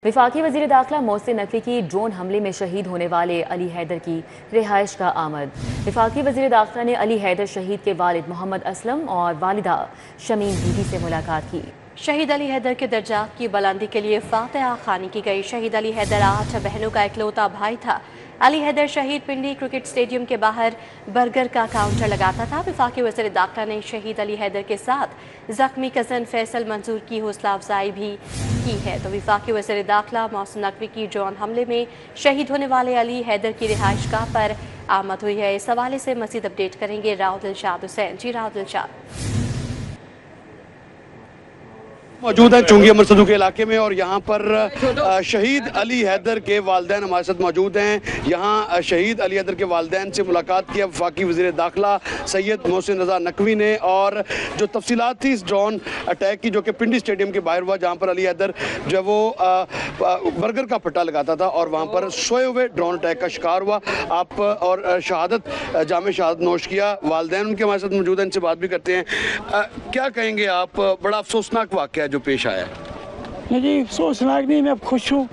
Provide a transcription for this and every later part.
वफाकी वज़ीर दाखिला मोहसिन नकवी की ड्रोन हमले में शहीद होने वाले अली हैदर की रिहाइश का आमद। वफाकी वज़ीर दाखिला ने अली हैदर शहीद के वालिद मोहम्मद असलम और वालिदा शमीम बीबी से मुलाकात की। शहीद अली हैदर के दर्जात की बुलंदी के लिए फातिहा खानी की गई। शहीद अली हैदर 8 बहनों का इकलौता भाई था। अली हैदर शहीद पिंडी क्रिकेट स्टेडियम के बाहर बर्गर का काउंटर लगाता था। वफाकी वज़ीर दाखिला ने शहीद अली हैदर के साथ ज़ख्मी कज़न फैसल मंसूर की हौसला अफजाई भी की है। तो वफाकी वज़ीर दाखिला मोहसिन नकवी की ड्रोन हमले में शहीद होने वाले अली हैदर की रिहाइशगाह पर आमद हुई है। इस हवाले से मज़ीद अपडेट करेंगे राव दिलशाद हुसैन। जी राव दिलशाद। मौजूद है चुंगी अमरसदू के इलाके में और यहाँ पर शहीद अली हैदर के वालिदैन हमारे साथ मौजूद हैं। यहाँ शहीद अली हैदर के वालिदैन से मुलाकात की वफाकी वज़ीर दाखिला सैयद मोहसिन रज़ा नकवी ने, और जो तफसीलात थी इस ड्रोन अटैक की जो कि पिंडी स्टेडियम के बाहर हुआ, जहाँ पर अली हैदर जो है वो बर्गर का पट्टा लगाता था और वहाँ पर सोए हुए ड्रोन अटैक का शिकार हुआ आप और शहादत जामे शहादत नोश किया। वालिदैन उनके हमारे साथ मौजूद हैं, इनसे बात भी करते हैं। क्या कहेंगे आप, बड़ा अफसोसनाक वाक़या जो पेश आया है? नहीं जी, अफसोसनाक नहीं, मैं खुश हूँ,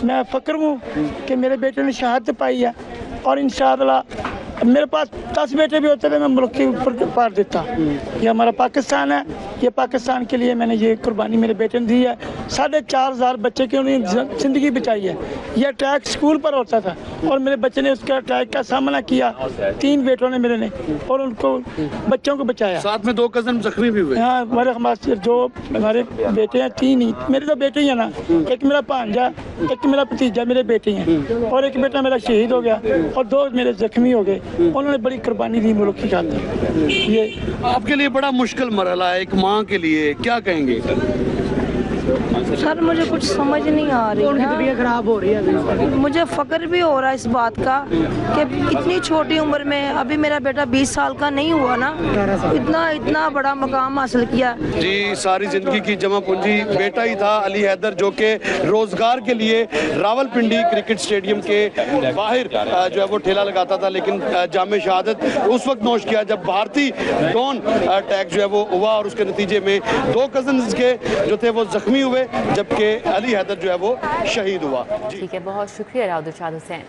मैं फ़क्र हूँ कि मेरे बेटे ने शहादत पाई है और इंशाअल्लाह मेरे पास 10 बेटे भी होते थे मैं मुल्क के ऊपर पार देता। ये हमारा पाकिस्तान है, ये पाकिस्तान के लिए मैंने ये कुर्बानी मेरे बेटे ने दी है। 4,500 बच्चे की उन्होंने ज़िंदगी बचाई है। ये अटैक स्कूल पर होता था और मेरे बच्चे ने उसका अटैक का सामना किया। 3 बेटों ने मेरे ने और उनको बच्चों को बचाया। साथ में 2 कज़न जख्मी भी हुए। हाँ, हमारे जो हमारे बेटे हैं 3 ही, मेरे तो बेटे ही है ना, एक मेरा भांजा, एक मेरा भतीजा, मेरे बेटे हैं और एक बेटा मेरा शहीद हो गया और 2 मेरे जख्मी हो गए। उन्होंने बड़ी कुर्बानी दी मुल्क की खातिर। ये आपके लिए बड़ा मुश्किल मरहला है, एक माँ के लिए, क्या कहेंगे? सर मुझे कुछ समझ नहीं आ रही है, खराब हो रही है। मुझे फ़क्र भी हो रहा है इस बात का कि इतनी छोटी उम्र में, अभी मेरा बेटा 20 साल का नहीं हुआ ना, इतना बड़ा मकाम हासिल किया। जी, सारी जिंदगी की जमा पूंजी बेटा ही था अली हैदर, जो कि रोजगार के लिए रावलपिंडी क्रिकेट स्टेडियम के बाहर जो है वो ठेला लगाता था, लेकिन जामे शहादत उस वक्त नोश किया जब भारतीय ड्रोन अटैक जो है वो हुआ और उसके नतीजे में 2 कज़न्स के जो थे वो जख्मी हुए, जबकि अली हैदर जो है वो शहीद हुआ। ठीक है, बहुत शुक्रिया राव दिलशाद हुसैन।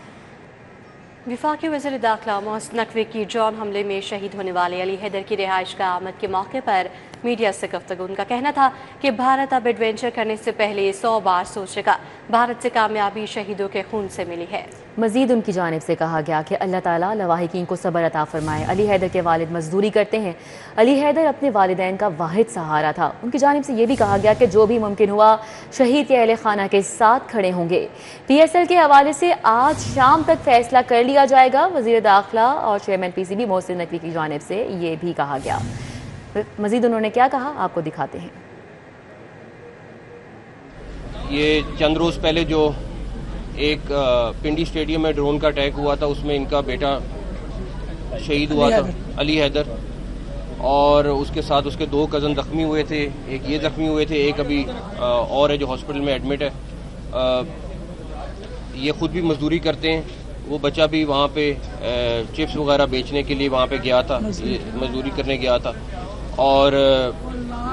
वफाकी वज़ीर दाखिला मोहसिन नकवी की ड्रोन हमले में शहीद होने वाले अली हैदर की रिहाइश का आमद के मौके पर मीडिया से गुफ्तगू। उनका कहना था कि भारत अब एडवेंचर करने से पहले 100 बार सोचेगा। भारत से कामयाबी शहीदों के खून से मिली है। मजीद उनकी जानिब से कहा गया कि अल्लाह ताला लवाहिकीन को सब्र अता फरमाए। अली हैदर के वालिद मजदूरी करते हैं। अली हैदर अपने वालिदैन का वाहिद सहारा था। उनकी जानिब से ये भी कहा गया कि जो भी मुमकिन हुआ शहीद के अहले खाना के साथ खड़े होंगे। PSL के हवाले से आज शाम तक फैसला कर लिया जाएगा। वज़ीर दाखिला और चेयरमैन PCB मोहसिन नकवी की जानिब से ये भी कहा गया। मजीद उन्होंने क्या कहा आपको दिखाते हैं। ये चंद रोज़ पहले जो एक पिंडी स्टेडियम में ड्रोन का अटैक हुआ था, उसमें इनका बेटा शहीद हुआ था अली हैदर, और उसके साथ उसके 2 कज़न ज़ख्मी हुए थे। एक ये ज़ख्मी हुए थे, एक अभी और है जो हॉस्पिटल में एडमिट है। ये ख़ुद भी मजदूरी करते हैं। वो बच्चा भी वहाँ पे चिप्स वगैरह बेचने के लिए वहाँ पे गया था, मजदूरी करने गया था। और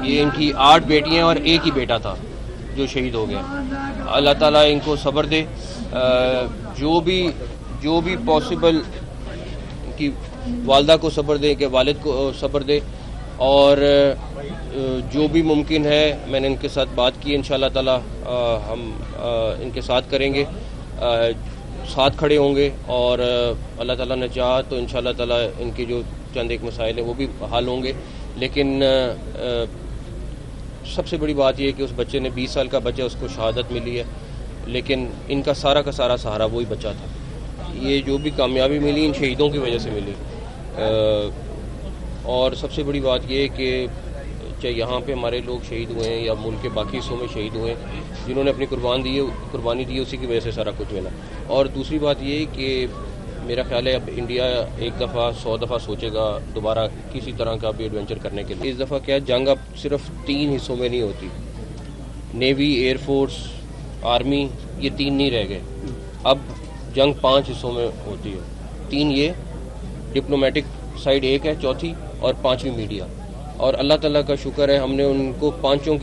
ये इनकी 8 बेटियाँ और एक ही बेटा था जो शहीद हो गया। अल्लाह ताला इनको सब्र दे, जो भी पॉसिबल कि वालदा को सब्र दे, कि वालिद को सब्र दे, और जो भी मुमकिन है मैंने इनके साथ बात की, इंशाअल्लाह ताला हम इनके साथ करेंगे, साथ खड़े होंगे, और अल्लाह ताला ने चाहा तो इंशाअल्लाह ताला इनके जो चंद एक मसाइल हैं वो भी हल होंगे। लेकिन सबसे बड़ी बात यह है कि उस बच्चे ने 20 साल का बच्चा, उसको शहादत मिली है, लेकिन इनका सारा का सारा सहारा वही बच्चा था। ये जो भी कामयाबी मिली इन शहीदों की वजह से मिली। और सबसे बड़ी बात यह है कि चाहे यहाँ पे हमारे लोग शहीद हुए हैं या मुल्क के बाकी हिस्सों में शहीद हुए हैं, जिन्होंने अपनी कुर्बानी दी है, उसी की वजह से सारा कुछ मिला। और दूसरी बात ये है कि मेरा ख्याल है अब इंडिया एक दफ़ा 100 दफ़ा सोचेगा दोबारा किसी तरह का भी एडवेंचर करने के लिए। इस दफ़ा क्या जंग अब सिर्फ 3 हिस्सों में नहीं होती, नेवी, एयरफोर्स, आर्मी, ये 3 नहीं रह गए। अब जंग 5 हिस्सों में होती है। 3 ये डिप्लोमेटिक साइड एक है, चौथी और 5वीं मीडिया। और अल्लाह ताला का शुक्र है हमने उनको पांचों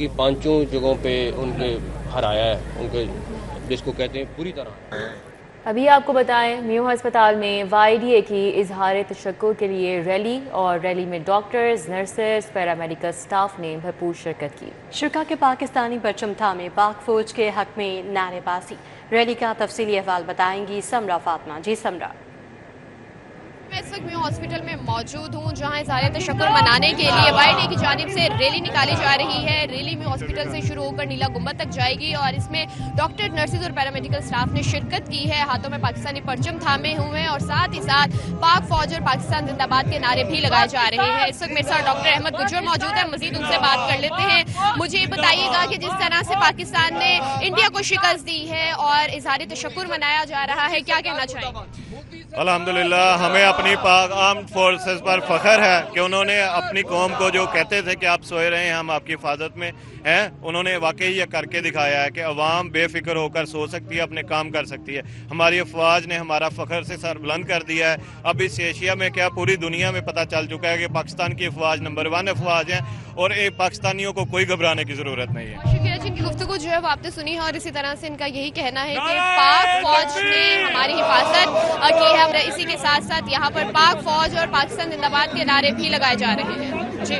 जगहों पे उनके हराया है, उनके जिसको कहते हैं पूरी तरह। अभी आपको बताएं, मियो अस्पताल में YDA की इजहार तशक्कुर के लिए रैली, और रैली में डॉक्टर्स, नर्सेस, पैरामेडिकल स्टाफ ने भरपूर शिरकत की। शुरा के पाकिस्तानी परचम थामे पाक फौज के हक में नारेबाजी। रैली का तफसीली अहवाल बताएंगी समरा फातिमा। जी समरा। मैं इस वक्त मियो हॉस्पिटल में मौजूद हूँ, जहाँ इज़हार तशक्कुर मनाने के लिए YDA की जानिब से रैली निकाली जा रही है। रैली मियो हॉस्पिटल से शुरू होकर नीला गुंबद तक जाएगी, और इसमें डॉक्टर, नर्सेज और पैरामेडिकल स्टाफ ने शिरकत की है। हाथों में पाकिस्तानी परचम थामे हुए हैं, और साथ ही साथ पाक फौज और पाकिस्तान जिंदाबाद के नारे भी लगाए जा रहे हैं। इस वक्त मेरे साथ डॉक्टर अहमद गुजर मौजूद है, मजीद उनसे बात कर लेते हैं। मुझे ये बताइएगा कि जिस तरह से पाकिस्तान ने इंडिया को शिकस्त दी है और इज़हार तशक्कुर मनाया जा रहा है, क्या कहना चाहेंगे? अल्हम्दुलिल्लाह, हमें अपनी पाक आर्म्ड फोर्सेस पर फख्र है कि उन्होंने अपनी कौम को जो कहते थे कि आप सोए रहे हैं, हम आपकी हिफाजत में हैं, उन्होंने वाकई ये करके दिखाया है कि अवाम बेफिक्र होकर सो सकती है, अपने काम कर सकती है। हमारी अफवाज ने हमारा फ़ख्र से सर बुलंद कर दिया है। अब इस एशिया में क्या पूरी दुनिया में पता चल चुका है कि पाकिस्तान की अफवाज नंबर 1 अफवाज हैं, और एक पाकिस्तानियों को कोई घबराने की ज़रूरत नहीं है। शुक्रिया जी, गुफ्तगू जो है वो आपने सुनी है, और इसी तरह से इनका यही कहना है कि पाक फौज ने हमारी हिफाजत की है। इसी के साथ साथ यहाँ पर पाक फौज और पाकिस्तान जिंदाबाद के नारे भी लगाए जा रहे हैं। जी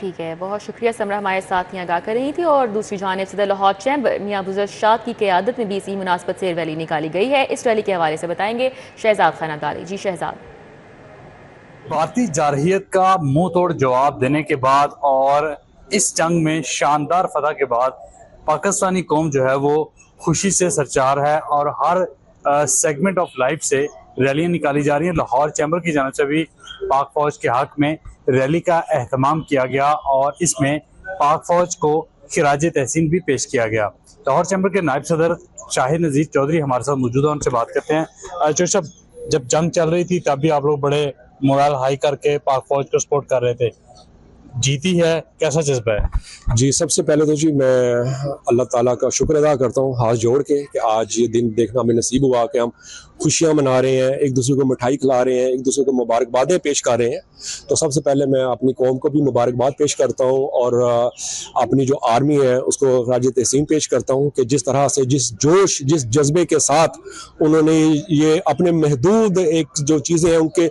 ठीक है, बहुत शुक्रिया समरा हमारे साथ यहाँ आगा कर रही थी। और दूसरी जानिब सदर लाहौर चैम्बर मियां अबूजर शाह की क़यादत में भी इसी मुनासबत से रैली निकाली गई है। इस रैली के हवाले से बताएंगे शहजाद खान अब्दाली। जी शहजाद। भारतीय जारहियत का मुंह तोड़ जवाब देने के बाद और इस जंग में शानदार फतह के बाद पाकिस्तानी कौम जो है वो खुशी से सरचार है, और हर सेगमेंट ऑफ लाइफ से रैलियाँ निकाली जा रही हैं। लाहौर चैम्बर की जानिब से भी पाक फौज के हक में रैली का एहतमाम किया गया, और इसमें पाक फौज को खिराज तहसीन भी पेश किया गया। लाहौर चैम्बर के नायब सदर शाहिद नज़ीर चौधरी हमारे साथ मौजूद हैं, उनसे बात करते हैं। चौधरी साहब, जब जंग चल रही थी तब भी आप लोग बड़े मोरल हाई करके पाक फौज को सपोर्ट कर रहे थे, जीती है, कैसा जज्बा है? जी, सबसे पहले तो जी मैं अल्लाह ताला का शुक्र अदा करता हूँ हाथ जोड़ के कि आज ये दिन देखना हमें नसीब हुआ कि हम खुशियाँ मना रहे हैं, एक दूसरे को मिठाई खिला रहे हैं, एक दूसरे को मुबारकबादें पेश कर रहे हैं। तो सबसे पहले मैं अपनी कौम को भी मुबारकबाद पेश करता हूँ, और अपनी जो आर्मी है उसको खराज तहसीन पेश करता हूँ कि जिस तरह से, जिस जोश, जिस जज्बे के साथ उन्होंने ये अपने महदूद एक जो चीज़ें हैं उनके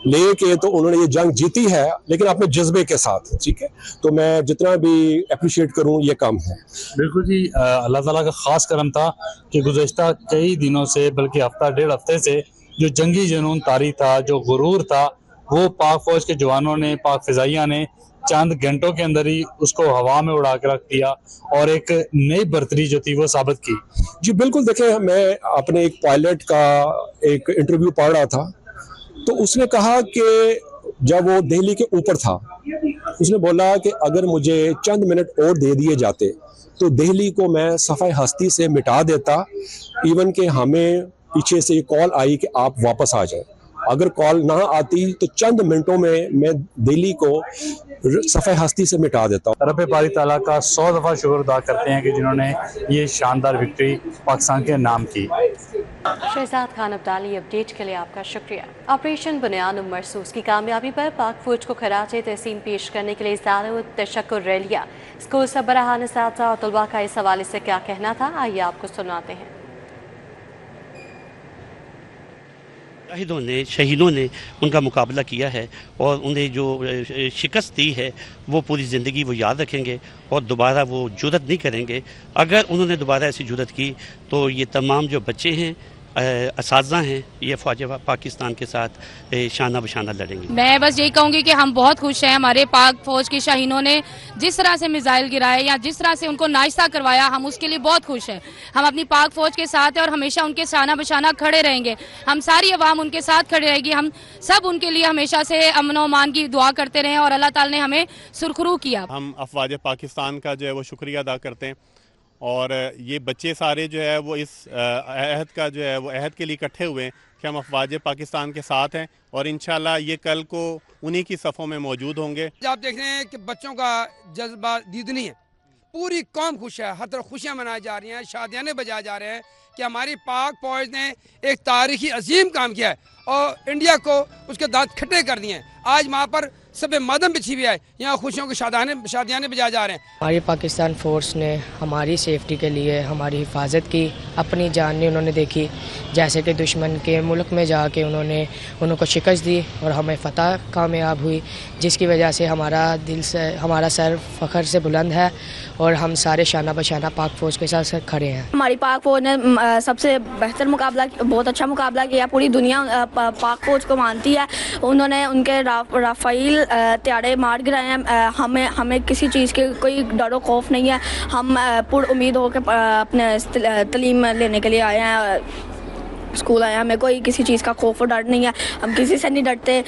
लेके तो उन्होंने ये जंग जीती है, लेकिन अपने जज्बे के साथ। ठीक है, तो मैं जितना भी अप्रिशिएट करूँ ये कम है। बिल्कुल जी, अल्लाह ताला का खास करम था कि गुज़श्ता कई दिनों से, बल्कि हफ्ता डेढ़ हफ्ते से जो जंगी जुनून तारी था, जो गुरूर था, वो पाक फौज के जवानों ने, पाक फिजाइया ने चंद घंटों के अंदर ही उसको हवा में उड़ा के रख दिया, और एक नई बर्तरी जो थी वो साबित की। जी बिल्कुल, देखें, मैं अपने एक पायलट का एक इंटरव्यू पढ़ रहा था, तो उसने कहा कि जब वो दिल्ली के ऊपर था, उसने बोला कि अगर मुझे चंद मिनट और दे दिए जाते तो दिल्ली को मैं सफ़ाए हस्ती से मिटा देता। इवन कि हमें पीछे से ये कॉल आई कि आप वापस आ जाएं। अगर कॉल ना आती तो चंद मिनटों में मैं दिल्ली को सफ़ाए हस्ती से मिटा देता हूँ। रब बारी ताला का 100 दफ़ा शुक्र अदा करते हैं कि जिन्होंने ये शानदार विक्ट्री पाकिस्तान के नाम की। शहजाद खान अब्दाली, अपडेट के लिए आपका शुक्रिया। ऑपरेशन बुनियाद मरसूस की कामयाबी पर पाक फौज को खराज तहसीन पेश करने के लिए इज़हार तशक्कुर रैलियाँ। स्कूल सरबराहान साथिया और तलबा का इस हवाले से क्या कहना था, आइए आपको सुनाते हैं। शहीदों ने उनका मुकाबला किया है, और उन्हें जो शिकस्त दी है वो पूरी ज़िंदगी वो याद रखेंगे, और दोबारा वो जुर्रत नहीं करेंगे। अगर उन्होंने दोबारा ऐसी जुर्रत की तो ये तमाम जो बच्चे हैं, असातिज़ा हैं, ये फ़ौज पाकिस्तान के साथ शाना बशाना लड़ेंगे। मैं बस यही कहूँगी कि हम बहुत खुश हैं, हमारे पाक फ़ौज के शाहीनों ने जिस तरह से मिसाइल गिराए या जिस तरह से उनको नाश्ता करवाया, हम उसके लिए बहुत खुश हैं। हम अपनी पाक फ़ौज के साथ हैं और हमेशा उनके शाना बशाना खड़े रहेंगे। हम सारी अवाम उनके साथ खड़े रहेगी। हम सब उनके लिए हमेशा से अमन और अमान की दुआ करते रहे, और अल्लाह ताला ने हमें सुरखरू किया। हम अफ़वाज पाकिस्तान का जो है वो शुक्रिया अदा करते हैं, और ये बच्चे सारे जो है वो इस अहद का जो है वो अहद के लिए इकट्ठे हुए हैं कि हम अफ़वाज पाकिस्तान के साथ हैं, और इंशाल्लाह ये कल को उन्हीं की सफ़ों में मौजूद होंगे। आप देख रहे हैं कि बच्चों का जज्बा दीदनी है, पूरी कौम खुश है, हर तरफ खुशियाँ मनाई जा रही हैं, शादियाने बजाए जा रहे हैं कि हमारी पाक फौज ने एक तारीखी अजीम काम किया है और इंडिया को उसके दांत खट्टे कर दिए हैं। आज वहाँ पर सब मादम बिछी हुई है, यहाँ खुशियों की शादियाने बजाए जा रहे हैं। हमारी पाकिस्तान फोर्स ने हमारी सेफ्टी के लिए हमारी हिफाजत की, अपनी जान नहीं उन्होंने देखी, जैसे कि दुश्मन के मुल्क में जाके उन्होंने उनको शिकस्त दी और हमें फ़तह कामयाब हुई, जिसकी वजह से हमारा सर फ़ख्र से बुलंद है और हम सारे शाना बशाना पाक फ़ौज के साथ खड़े हैं। हमारी पाक फ़ौज ने सबसे बेहतर मुकाबला, बहुत अच्छा मुकाबला किया, पूरी दुनिया पाक फ़ौज को मानती है। उन्होंने उनके राफ़ेल त्याड़े मार गिराए हैं। हमें किसी चीज़ के कोई डरो खौफ नहीं है। हम पुर उम्मीद होकर अपने तालीम लेने के लिए आए हैं, स्कूल आए हैं। हमें कोई किसी चीज़ का खौफ और डर नहीं है, हम किसी से नहीं डरते।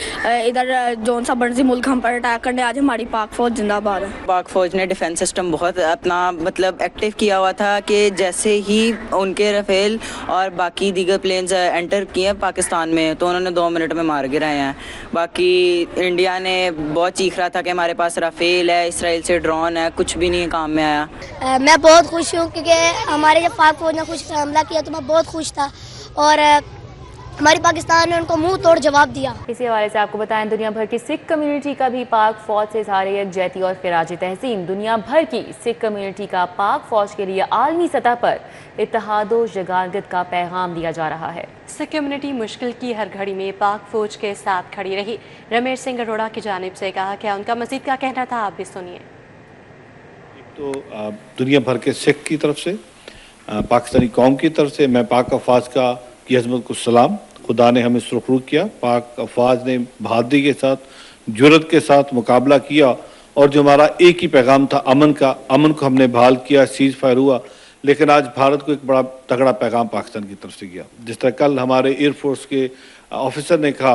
इधर जौन सा मर्जी मुल्क हम पर अटैक करने, आज हमारी पाक फ़ौज जिंदाबाद है। पाक फ़ौज ने डिफेंस सिस्टम बहुत अपना मतलब एक्टिव किया हुआ था कि जैसे ही उनके राफेल और बाकी दीगर प्लेन्स एंटर किए पाकिस्तान में तो उन्होंने 2 मिनट में मार गिराए हैं। बाकी इंडिया ने बहुत चीख रहा था कि हमारे पास राफेल है, इसराइल से ड्रोन है, कुछ भी नहीं काम में आया। मैं बहुत खुश हूँ क्योंकि हमारे जब पाक फ़ौज ने कुछ हमला किया तो मैं बहुत खुश था और हमारी पाकिस्तान ने उनको मुंह तोड़ जवाब दिया। इसी हवाले से आपको बताएं, दुनिया भर की सिख कम्युनिटी का भी पाक फौज से इज़हार यकजहती और खिराज तहसीन। दुनिया भर की सिख कम्युनिटी का पाक फौज के लिए आलमी सतह पर इत्तेहाद व यगारत का पैगाम दिया जा रहा है। सिख कम्युनिटी मुश्किल की हर घड़ी में पाक फौज के साथ खड़ी रही। रमेश सिंह अरोड़ा की जानिब से कहा क्या उनका मजीद क्या कहना था, आप भी सुनिए। तो दुनिया भर के सिख की तरफ से, पाकिस्तानी कौम की तरफ से मैं पाक अफवाज की अज़मत को सलाम। खुदा ने हमें सुरखरूख किया, पाक अफवाज ने बहादुरी के साथ, जुर्रत के साथ मुकाबला किया और जो हमारा एक ही पैगाम था अमन का, अमन को हमने बहाल किया, सीज फायर हुआ। लेकिन आज भारत को एक बड़ा तगड़ा पैगाम पाकिस्तान की तरफ से गया। जिस तरह कल हमारे एयरफोर्स के ऑफिसर ने कहा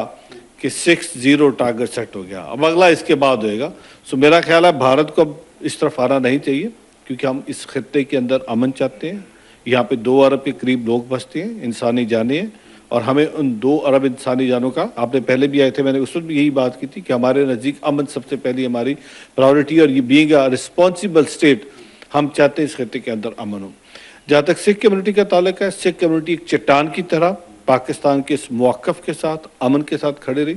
कि 6-0 टारगेट सेट हो गया, अब अगला इसके बाद होएगा। सो मेरा ख्याल है भारत को अब इस तरफ आना नहीं चाहिए, क्योंकि हम इस खत्ते के अंदर अमन चाहते हैं। यहाँ पे 2 अरब के करीब लोग बसते हैं, इंसानी जानें हैं, और हमें उन 2 अरब इंसानी जानों का, आपने पहले भी आए थे, मैंने उस वक्त भी यही बात की थी कि हमारे नज़दीक अमन सबसे पहली हमारी प्रायोरिटी, और ये बीइंग अ रिस्पॉन्सिबल स्टेट हम चाहते हैं इस खत्ते के अंदर अमन हो। जहाँ तक सिख कम्युनिटी का ताल्लुक है, सिख कम्युनिटी एक चट्टान की तरह पाकिस्तान के इस मौक़िफ़ के साथ, अमन के साथ खड़े रही,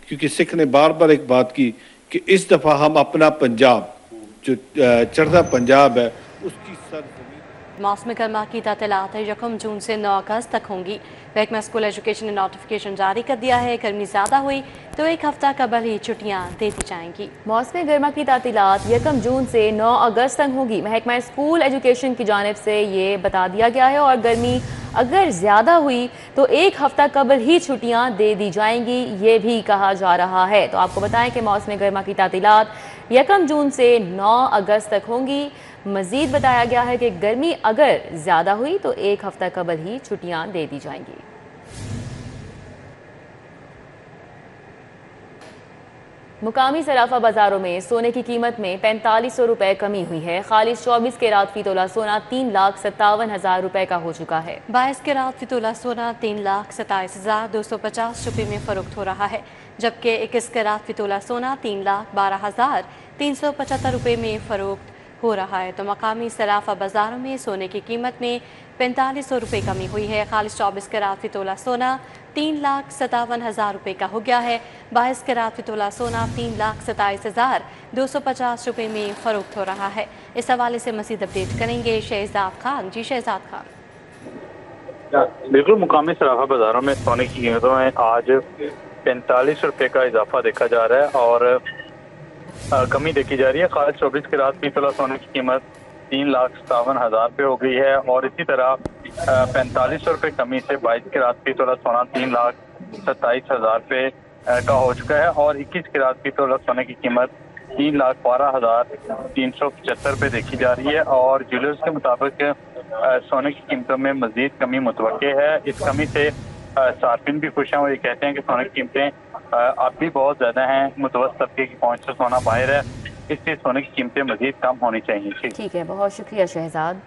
क्योंकि सिख ने बार बार एक बात की कि इस दफ़ा हम अपना पंजाब, जो चढ़ता पंजाब है, उसकी मौसम गर्मा की तातीलात 1 जून से 9 अगस्त तक होंगी। महकमा स्कूल एजुकेशन ने नोटिफिकेशन जारी कर दिया है। गर्मी ज़्यादा हुई तो 1 हफ्ता कबल ही छुट्टियां दे दी जाएंगी। मौसम गर्मा की तातीलात 1 जून से 9 अगस्त तक होगी। महकमा स्कूल एजुकेशन की जानिब से ये बता दिया गया है, और गर्मी अगर ज़्यादा हुई तो 1 हफ्ता कबल ही छुट्टियां दे दी जाएंगी, ये भी कहा जा रहा है। तो आपको बताएं कि मौसम गर्मा की तातीलात 1 जून से 9 अगस्त तक होंगी। मज़ीद बताया गया है कि गर्मी अगर ज़्यादा हुई तो 1 हफ्ता कबल ही छुट्टियां दे दी जाएंगी। मुकामी सराफा बाजारों में सोने की कीमत में 4500 रुपए कमी हुई है। खालिस 24 कैरात फी तोला सोना 3,57,000 रुपए का हो चुका है। 22 कैरात फी तोला सोना 3,27,250 रुपए में फरोख्त हो रहा है, जबकि 21 कैरात फी तोला सोना 3,12,375 रुपए में फरोख्त हो रहा है। तो मकामी सराफा बाजारों में सोने की कीमत में 4500 रुपये कमी हुई है। खालिस 24 कैरात फी तोला सोना 3,57,000 रुपये का हो गया है। 22 कैरात फी तोला सोना 3,27,250 रुपये में फरोख्त हो रहा है। इस हवाले से मज़ीद अपडेट करेंगे शहजाद खान। जी शहजाद खान। बिल्कुल, मुकामी सराफा बाजारों में सोने की कीमतों में आज 45 रुपये का इजाफा देखा जा रहा है और कमी देखी जा रही है। खालिस 24 कैरात फी तोला सोने की कीमत 3,57,000 रुपये हो गई है, और इसी तरह 4500 रुपये कमी से 22 कैरात फी तोला सोना 3,27,000 रुपये का हो चुका है, और 21 कैरात फी तोला सोने की कीमत 3,12,375 रुपये देखी जा रही है। और ज्वेलर्स के मुताबिक सोने की कीमतों में मजीद कमी मुतवक्के है। इस कमी से सार्फिन भी खुश हैं और ये कहते हैं कि सोने की कीमतें अब भी बहुत ज़्यादा हैं, मुतवस्सित तबके की पहुंच से सोना बाहर है, इसलिए सोने की कीमतें मजीद कम होनी चाहिए। ठीक है, बहुत शुक्रिया शहजाद।